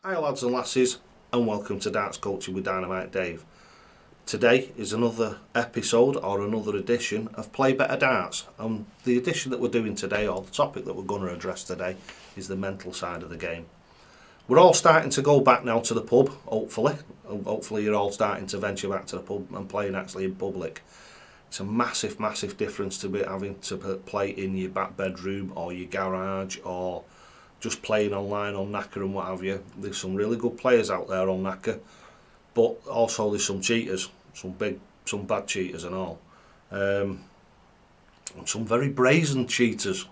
Hi lads and lasses, and welcome to Darts Coaching with Dynamite Dave. Today is another episode or another edition of Play Better Darts, and the edition that we're doing today, or the topic that we're going to address today, is the mental side of the game. We're all starting to go back now to the pub, hopefully. Hopefully you're all starting to venture back to the pub and playing actually in public. It's a massive, massive difference to be having to play in your back bedroom or your garage or just playing online on Knacker and what have you. There's some really good players out there on Knacker, but also there's some cheaters, some bad cheaters and all, and some very brazen cheaters.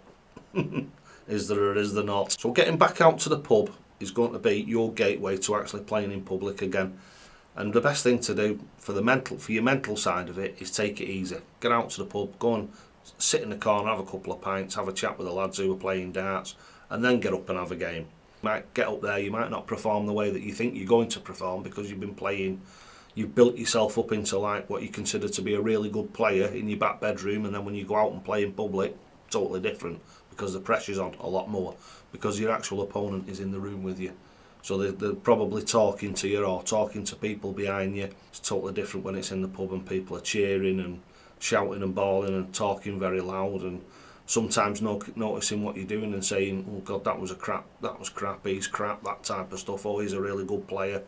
Is there or is there not? So getting back out to the pub is going to be your gateway to actually playing in public again. And the best thing to do for your mental side of it is take it easy. Get out to the pub, go and sit in the corner, have a couple of pints, have a chat with the lads who are playing darts, and then get up and have a game. You might get up there, you might not perform the way that you think you're going to perform because you've been playing, you've built yourself up into like what you consider to be a really good player in your back bedroom, and then when you go out and play in public, totally different because the pressure's on a lot more because your actual opponent is in the room with you. So they're probably talking to you or talking to people behind you. It's totally different when it's in the pub and people are cheering and shouting and bawling and talking very loud and sometimes noticing what you're doing and saying, oh God, that was crap, he's crap, that type of stuff. Oh, he's a really good player.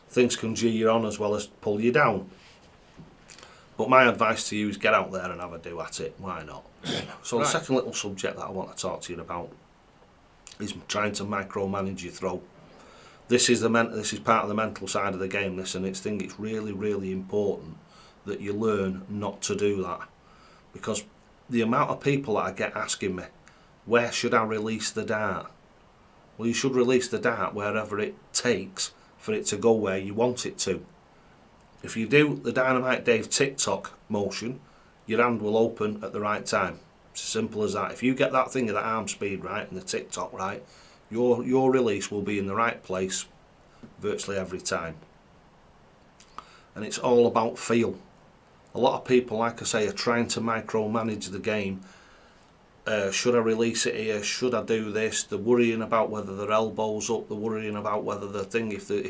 Things can gee you on as well as pull you down. But my advice to you is get out there and have a do at it. Why not? So right. The second little subject that I want to talk to you about is trying to micromanage your throw. This is part of the mental side of the game, and it's really, really important that you learn not to do that, because the amount of people that I get asking me, where should I release the dart? Well, you should release the dart wherever it takes for it to go where you want it to. If you do the Dynamite Dave TikTok motion, your hand will open at the right time. It's as simple as that. If you get that thing of the arm speed right and the TikTok right, your release will be in the right place virtually every time. And it's all about feel. A lot of people, like I say, are trying to micromanage the game. Should I release it here? Should I do this? They're worrying about whether their elbow's up. They're worrying about whether the thing, if they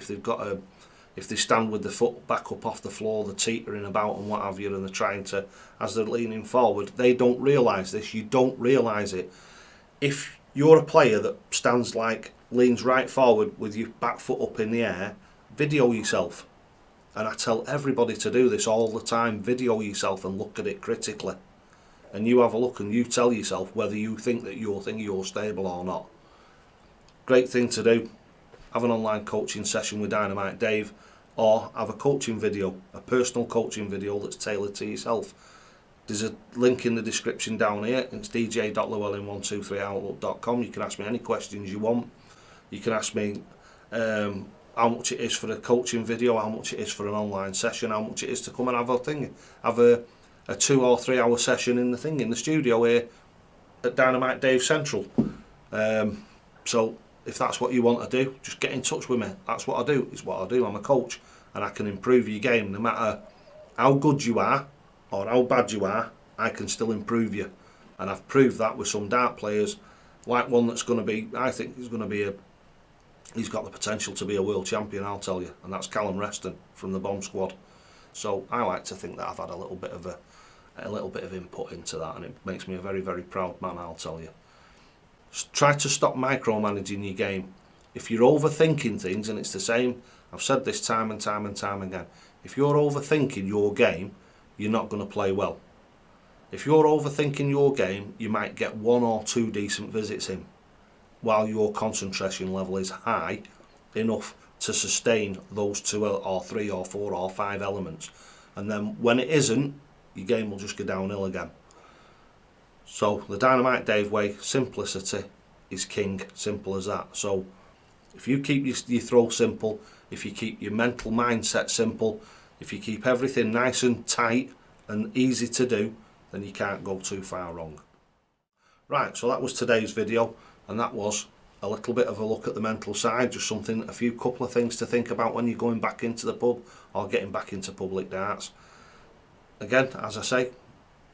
stand with the foot back up off the floor, they're teetering about and what have you, and they're trying to, as they're leaning forward, they don't realise this. You don't realise it. If you're a player that leans right forward with your back foot up in the air, video yourself. And I tell everybody to do this all the time. Video yourself and look at it critically. And you have a look and you tell yourself whether you think that you're stable or not. Great thing to do. Have an online coaching session with Dynamite Dave, or have a coaching video, a personal coaching video that's tailored to yourself. There's a link in the description down here. It's dj.llewellyn123outlook.com. You can ask me any questions you want. You can ask me how much it is for a coaching video, how much it is for an online session, how much it is to come and have a 2 or 3 hour session in the studio here at Dynamite Dave Central. So if that's what you want to do, just get in touch with me. That's what I do. It's what I do. I'm a coach, and I can improve your game no matter how good you are or how bad you are. I can still improve you, and I've proved that with some dart players, like one that's going to be, I think is going to be he's got the potential to be a world champion, I'll tell you, and that's Callum Reston from the Bomb Squad. So I like to think that I've had a little bit of input into that, and it makes me a very, very proud man, I'll tell you. Try to stop micromanaging your game. If you're overthinking things, and it's the same, I've said this time and time and time again, if you're overthinking your game, you're not going to play well. If you're overthinking your game, you might get 1 or 2 decent visits in, while your concentration level is high enough to sustain those 2 or 3 or 4 or 5 elements. And then when it isn't, your game will just go downhill again. So the Dynamite Dave way, simplicity is king, simple as that. So if you keep your throw simple, if you keep your mental mindset simple, if you keep everything nice and tight and easy to do, then you can't go too far wrong. Right, so that was today's video, and that was a little bit of a look at the mental side, just couple of things to think about when you're going back into the pub or getting back into public darts. Again, as I say,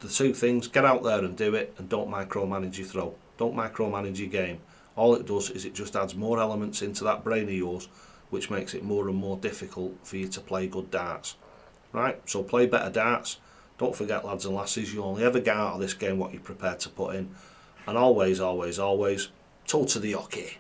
the 2 things, get out there and do it, and don't micromanage your throw. Don't micromanage your game. all it does is it just adds more elements into that brain of yours, which makes it more and more difficult for you to play good darts. Right, so play better darts. Don't forget, lads and lasses, you only ever get out of this game what you're prepared to put in. And always, always, always, toe to the hockey.